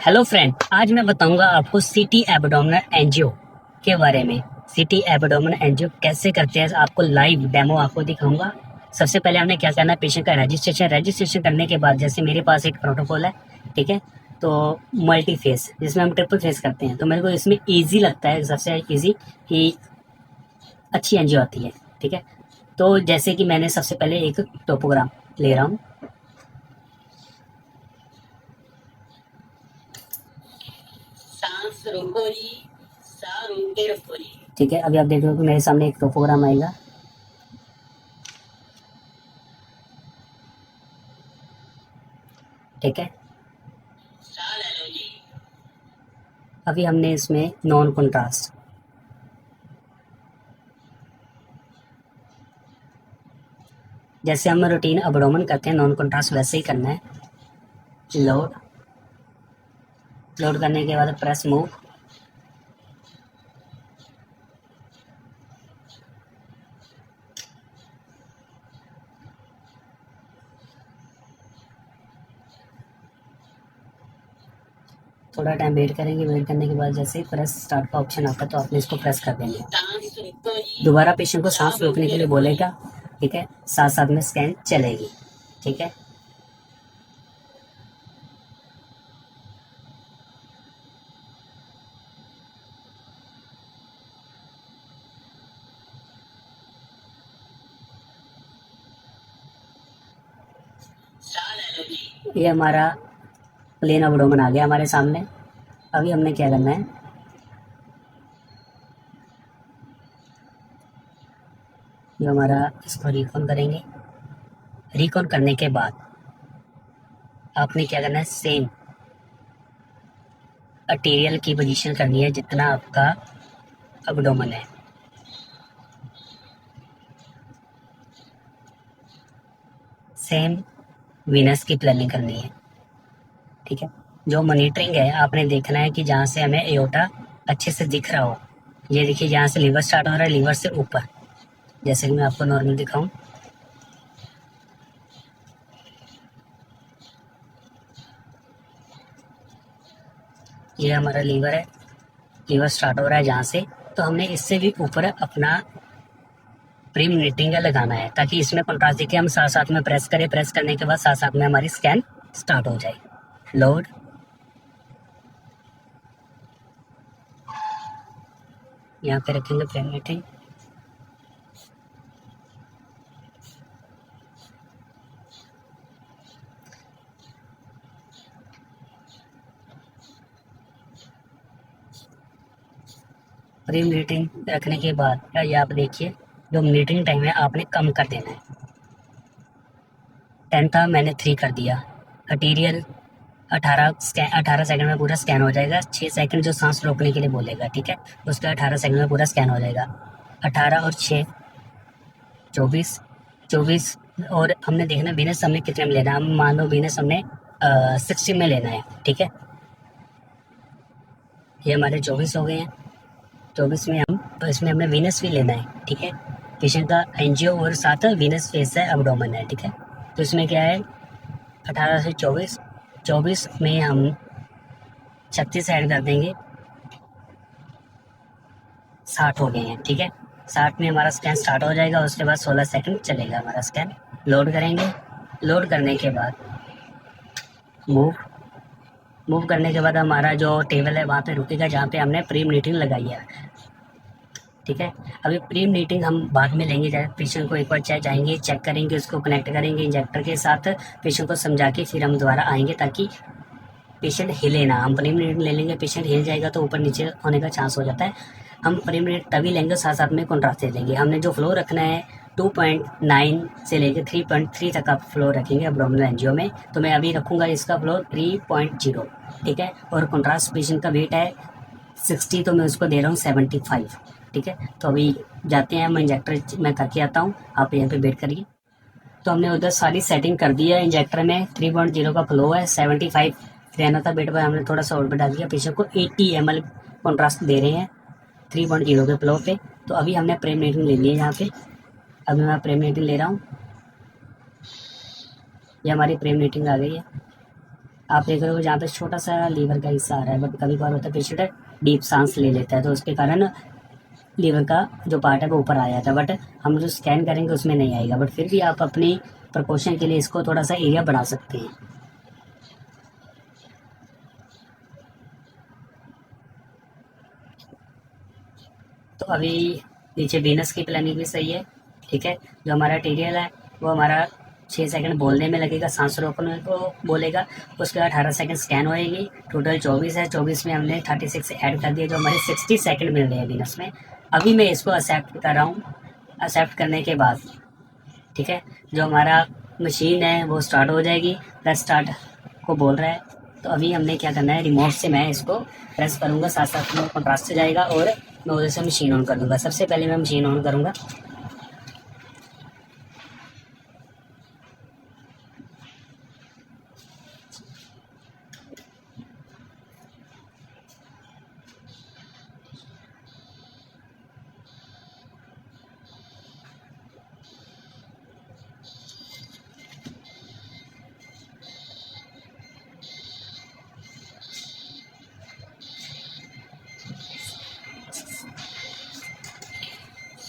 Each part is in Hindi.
हेलो फ्रेंड, आज मैं बताऊंगा आपको सीटी एब्डोमिनल एंजियो के बारे में। सीटी एब्डोमिनल एंजियो कैसे करते हैं, आपको लाइव डेमो आपको दिखाऊंगा। सबसे पहले हमने क्या करना है, पेशेंट का रजिस्ट्रेशन करने के बाद जैसे मेरे पास एक प्रोटोकॉल है, ठीक है। तो मल्टी फेस जिसमें हम ट्रिपल फेस करते हैं, तो मेरे को इसमें ईजी लगता है, सबसे ईजी कि अच्छी एंजियो आती है, ठीक है। तो जैसे कि मैंने सबसे पहले एक टोपोग्राम ले रहा हूँ। सांस रोको जी, सांस रोके रखो जी। ठीक है, अभी आप देख रहे हो कि मेरे सामने एक टोपोग्राम आएगा। ठीक है, अभी हमने इसमें नॉन कॉन्ट्रास्ट, जैसे हम रूटीन अबडोमन करते हैं नॉन कॉन्ट्रास्ट वैसे ही करना है। लोड लोड करने के बाद प्रेस मूव। थोड़ा टाइम वेट करेंगे, वेट करने के बाद जैसे ही प्रेस स्टार्ट का ऑप्शन आता है तो आपने इसको प्रेस कर देंगे। दोबारा पेशेंट को सांस रोकने के लिए बोलेगा, ठीक है। साथ साथ में स्कैन चलेगी, ठीक है। ये हमारा प्लेन अबडोमेन आ गया हमारे सामने। अभी हमने क्या करना है, जो हमारा इसको रिकॉन करेंगे। रिकॉन करने के बाद आपने क्या करना है, सेम अटेरियल की पोजीशन करनी है जितना आपका अबडोमेन है। सेम वीनस की प्लानिंग करनी है, ठीक है। जो मॉनिटरिंग है, आपने देखना है कि जहाँ से हमें एओर्टा अच्छे से दिख रहा हो। ये देखिए, जहाँ से लीवर स्टार्ट हो रहा है, लीवर से ऊपर, जैसे कि मैं आपको नॉर्मल दिखाऊं। ये हमारा लीवर है, लीवर स्टार्ट हो रहा है जहाँ से, तो हमने इससे भी ऊपर अपना प्री मॉनिटरिंग लगाना है ताकि इसमें कॉन्ट्रास्ट दिखे। हम साथ साथ में प्रेस करें, प्रेस करने के बाद साथ साथ में हमारी स्कैन स्टार्ट हो जाए। लोड, यहाँ पे रखेंगे प्री मॉनिटरिंग। प्री मॉनिटरिंग रखने के बाद ये आप देखिए, जो मॉनिटरिंग टाइम है आपने कम कर देना है। 10 था, मैंने 3 कर दिया। अटीरियल 18 सेकंड में पूरा स्कैन हो जाएगा। 6 सेकंड जो सांस रोकने के लिए बोलेगा, ठीक है, उसका 18 सेकंड में पूरा स्कैन हो जाएगा। 18 और 6 24 24। और हमने देखना वीनस हमने कितने में लेना है। हम मान लो वीनस हमने 60 में लेना है, ठीक है। ये हमारे 24 हो गए हैं। 24 में हम, तो इसमें हमें वीनस भी लेना है, ठीक है। पेशेंट का एंजियो और साथ वीनस फेस है, अबडोमेन है, ठीक है। तो इसमें क्या है, 18 से 24, 24 में हम 36 ऐड कर देंगे, 60 हो गए हैं, ठीक है। 60 में हमारा स्कैन स्टार्ट हो जाएगा। उसके बाद 16 सेकंड चलेगा हमारा स्कैन। लोड करेंगे, लोड करने के बाद मूव मूव करने के बाद हमारा जो टेबल है वहाँ पे रुकेगा जहाँ पे हमने प्री मॉनिटरिंग लगाई है, ठीक है। अभी प्री मॉनिटरिंग हम बाद में लेंगे, जब पेशेंट को एक बार जाएंगे, चेक करेंगे, उसको कनेक्ट करेंगे इंजेक्टर के साथ, पेशेंट को समझा के फिर हम दोबारा आएंगे ताकि पेशेंट हिले ना। हम प्री मॉनिटरिंग ले लेंगे, पेशेंट हिल जाएगा तो ऊपर नीचे होने का चांस हो जाता है। हम प्री मॉनिटरिंग तभी लेंगे, साथ साथ में कॉन्ट्रास्ट दे देंगे। हमने जो फ्लो रखना है 2.9 से लेकर 3.3 तक आप फ्लो रखेंगे अब्डोमिनल एंजियो में। तो मैं अभी रखूँगा इसका फ्लो 3.0, ठीक है। और कॉन्ट्रास्ट पेशेंट का वेट है 60, तो मैं उसको दे रहा हूँ 75, ठीक है। तो अभी जाते हैं, हम इंजेक्टर मैं करके आता हूँ, आप यहाँ पे वेट करिए। तो हमने उधर सारी सेटिंग कर दी है। इंजेक्टर में 3.0 का फ्लो है, 75 रहना था बेट पर, हमने थोड़ा सा और बढ़ा दिया। पेशेंट को 80 ml कॉन्ट्रास्ट दे रहे हैं 3.0 के फ्लो पे। तो अभी हमने प्रेम मीटिंग ले ली है यहाँ पे। अभी मैं प्रेम मीटिंग ले रहा हूँ, ये हमारी प्रेम मीटिंग आ गई है। आप देख रहे हो जहाँ पे छोटा सा लीवर का हिस्सा आ रहा है, बट कभी कभार होता है पेशेंट डीप सांस ले लेता है तो उसके कारण लीवर का जो पार्ट है वो ऊपर आ जाता है, बट हम जो स्कैन करेंगे उसमें नहीं आएगा, बट फिर भी आप अपनी प्रिकॉशन के लिए इसको थोड़ा सा एरिया बढ़ा सकते हैं। तो अभी नीचे वेनस की प्लानिंग भी सही है, ठीक है। जो हमारा आर्टेरियल है वो हमारा 6 सेकंड बोलने में लगेगा, सांस रोकने को बोलेगा, उसके बाद 18 सेकंड स्कैन होएगी। टोटल 24 है, 24 में हमने 36 ऐड कर दिया, जो हमारे 60 सेकंड मिल रहे हैं वेनस में। अभी मैं इसको एक्सेप्ट कर रहा हूँ। एक्सेप्ट करने के बाद, ठीक है, जो हमारा मशीन है वो स्टार्ट हो जाएगी। प्रेस स्टार्ट को बोल रहा है, तो अभी हमने क्या करना है, रिमोट से मैं इसको प्रेस करूँगा, साथ साथ में कॉन्ट्रास्ट जाएगा और मैं उधर से मशीन ऑन कर दूँगा। सबसे पहले मैं मशीन ऑन करूँगा।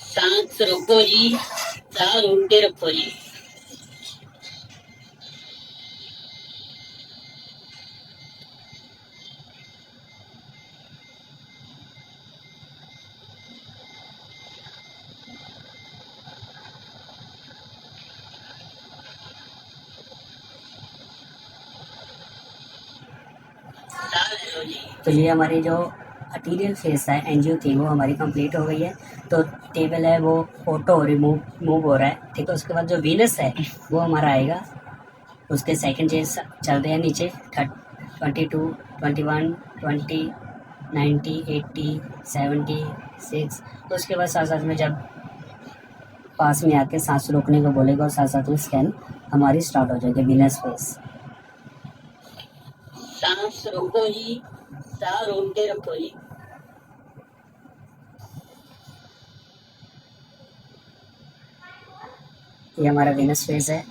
सांस रोको जी, सांस रोक के रखो जी। तो ये हमारी जो आर्टीरियल फेस है एनजीओ थी वो हमारी कंप्लीट हो गई है। तो टेबल है वो ऑटो रिमूव मूव हो रहा है, ठीक है। उसके बाद जो वीनस है वो हमारा आएगा, उसके सेकंड चेंज चल रहे हैं नीचे 22, 21, 20, 90, 80, 76। तो उसके बाद साथ साथ में जब पास में आके सांस रोकने को बोलेगा और साथ साथ में स्कैन हमारी स्टार्ट हो जाएगी वीनस फेस। सांस रोको जी, सांस रोक के रखो जी। ये हमारा वीनस फेस है।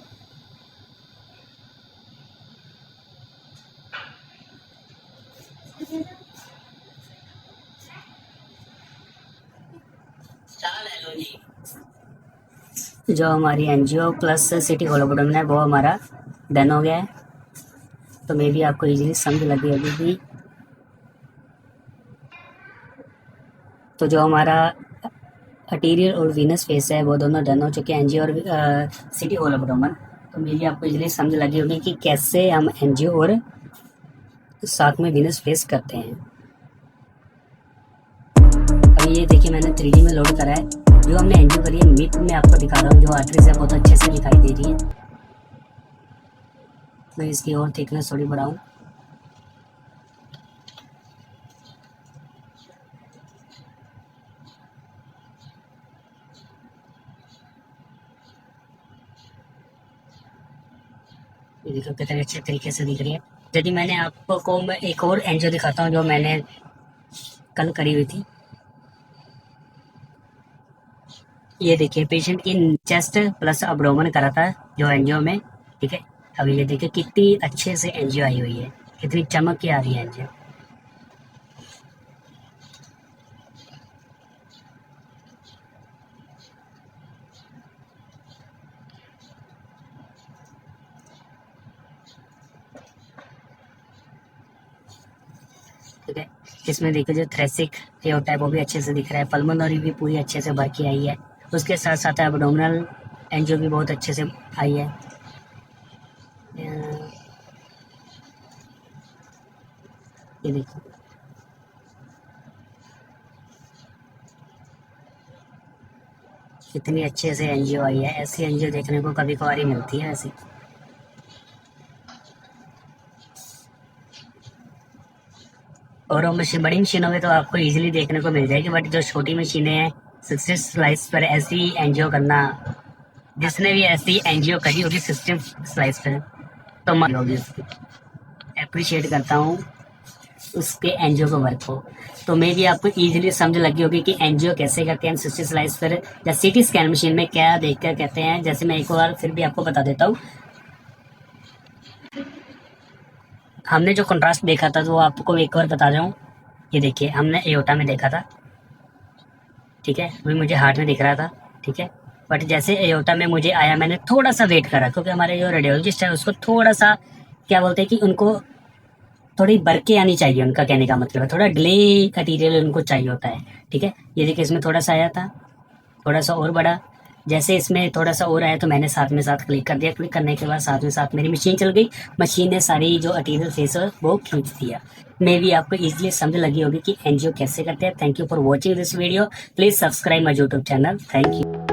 जो हमारी एनजीओ प्लस सिटी होलोपोटोम है वो हमारा डन हो गया है। तो मे भी आपको इजीली समझ लगी होगी कि तो जो हमारा आर्टीरियल और वीनस फेस है वो दोनों डन हो चुके हैं, एनजीओ और सिटी होलोपोटोम। तो मे भी आपको इजीली समझ लगी होगी कि कैसे हम एनजीओ और साथ में वीनस फेस करते हैं। अभी ये देखिए मैंने 3D में लोड करा है। जो हमने एनजीओ करी है मिड में आपको दिखा रहा हूँ, जो आर्टरीज है बहुत अच्छे से दिखाई दे रही है। मैं इसकी और थिकनेस थोड़ी बढ़ाऊँ। ये देखो कितने अच्छे तरीके से दिख रही है। यदि मैंने आपको मैं एक और एनजीओ दिखाता हूँ जो मैंने कल करी हुई थी। ये देखिए पेशेंट की चेस्ट प्लस अब्डोमेन करा था जो एनजीओ में, ठीक है। अभी ये देखिए कितनी अच्छे से एनजीओ आई हुई है, कितनी चमक के आ रही है एनजीओ। ठीक है, इसमें देखिए जो थ्रेसिक एओर्टा है वो भी अच्छे से दिख रहा है, पल्मोनरी भी पूरी अच्छे से भर के आई है। उसके साथ साथ एब्डोमिनल एनजीओ भी बहुत अच्छे से आई है। ये देखिए कितनी अच्छे से एनजीओ आई है। ऐसी एनजीओ देखने को कभी कभार ही मिलती है ऐसी। और वो मशीन बड़ी मशीनों में तो आपको इजीली देखने को मिल जाएगी, बट जो छोटी मशीनें हैं 60 स्लाइस पर ऐसी एनजीओ करना, जिसने भी ऐसी एनजीओ करी होगी 60 स्लाइस पर तो मत होगी उसकी। अप्रिशिएट करता हूँ उसके एनजीओ को वर्क को। तो मे भी आपको इजीली समझ लगी होगी कि एनजीओ कैसे करते हैं 60 स्लाइस पर या सीटी स्कैन मशीन में क्या देखकर कहते हैं। जैसे मैं एक बार फिर भी आपको बता देता हूँ। हमने जो कंट्रास्ट देखा था, तो वो आपको एक और बता रहा हूँ। ये देखिए, हमने एओर्टा में देखा था, ठीक है, वही मुझे हार्ट में दिख रहा था, ठीक है। बट जैसे एओर्टा में मुझे आया, मैंने थोड़ा सा वेट करा, क्योंकि हमारे जो रेडियोलॉजिस्ट है उसको थोड़ा सा क्या बोलते हैं कि उनको थोड़ी बरके आनी चाहिए, उनका कहने का मतलब है थोड़ा डिले मटीरियल उनको चाहिए होता है, ठीक है। ये देखिए, इसमें थोड़ा सा आया था, थोड़ा सा और बढ़ा। जैसे इसमें थोड़ा सा और आया तो मैंने साथ में साथ क्लिक कर दिया। क्लिक करने के बाद साथ में साथ मेरी मशीन चल गई। मशीन ने सारी जो अटीरियल फेस है वो खींच दिया। मे भी आपको इजीली समझ लगी होगी कि एनजीओ कैसे करते हैं। Thank you for watching this video. Please subscribe my YouTube channel. Thank you.